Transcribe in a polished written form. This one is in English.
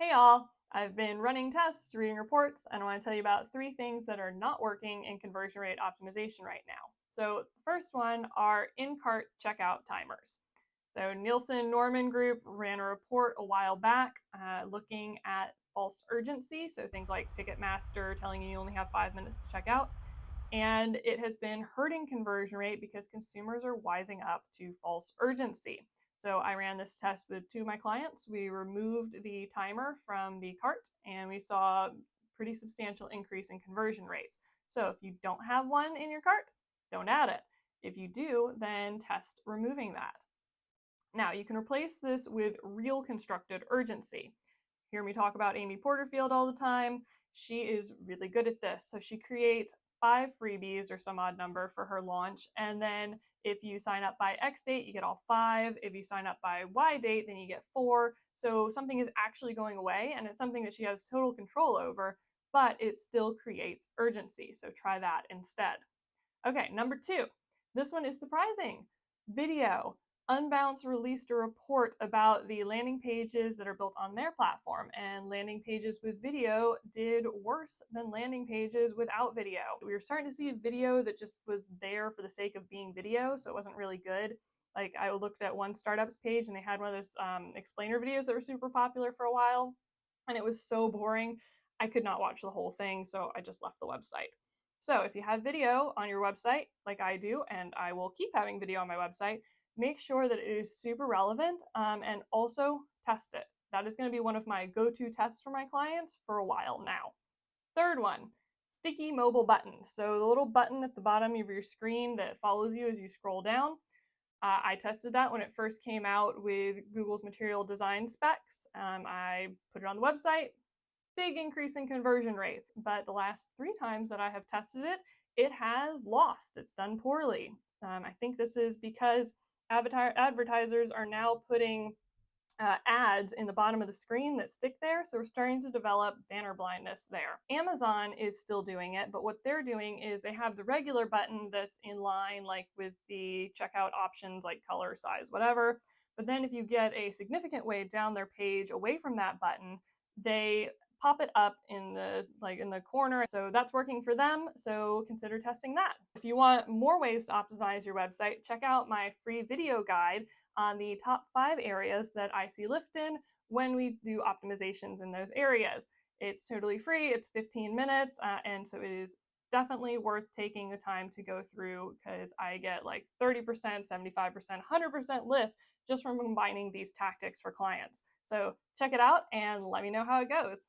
Hey all, I've been running tests, reading reports, and I want to tell you about 3 things that are not working in conversion rate optimization right now. So the first one are in-cart checkout timers. So Nielsen Norman Group ran a report a while back looking at false urgency. So think like Ticketmaster telling you only have 5 minutes to check out. And it has been hurting conversion rate because consumers are wising up to false urgency. So I ran this test with 2 of my clients. We removed the timer from the cart and we saw a pretty substantial increase in conversion rates. So if you don't have one in your cart, don't add it. If you do, then test removing that. Now, you can replace this with real constructed urgency. Hear me talk about Amy Porterfield all the time. She is really good at this. So she creates 5 freebies or some odd number for her launch. And then if you sign up by X date, you get all 5. If you sign up by Y date, then you get 4. So something is actually going away and it's something that she has total control over, but it still creates urgency. So try that instead. Okay, number 2. This one is surprising. Video. Unbounce released a report about the landing pages that are built on their platform, and landing pages with video did worse than landing pages without video. We were starting to see a video that just was there for the sake of being video, so it wasn't really good. Like I looked at one startup's page and they had one of those explainer videos that were super popular for a while, and it was so boring. I could not watch the whole thing, so I just left the website. So if you have video on your website, like I do, and I will keep having video on my website, make sure that it is super relevant and also test it. That is going to be one of my go-to tests for my clients for a while now. Third one, sticky mobile buttons. So the little button at the bottom of your screen that follows you as you scroll down. I tested that when it first came out with Google's material design specs. I put it on the website, big increase in conversion rate. But the last 3 times that I have tested it, it has lost. It's done poorly. I think this is because advertisers are now putting ads in the bottom of the screen that stick there. So we're starting to develop banner blindness there. Amazon is still doing it, but what they're doing is they have the regular button that's in line, like with the checkout options, like color, size, whatever. But then if you get a significant way down their page away from that button, they pop it up in the corner. So that's working for them. So consider testing that. If you want more ways to optimize your website, check out my free video guide on the top 5 areas that I see lift in when we do optimizations in those areas. It's totally free, it's 15 minutes, and so it is definitely worth taking the time to go through because I get like 30%, 75%, 100% lift just from combining these tactics for clients. So check it out and let me know how it goes.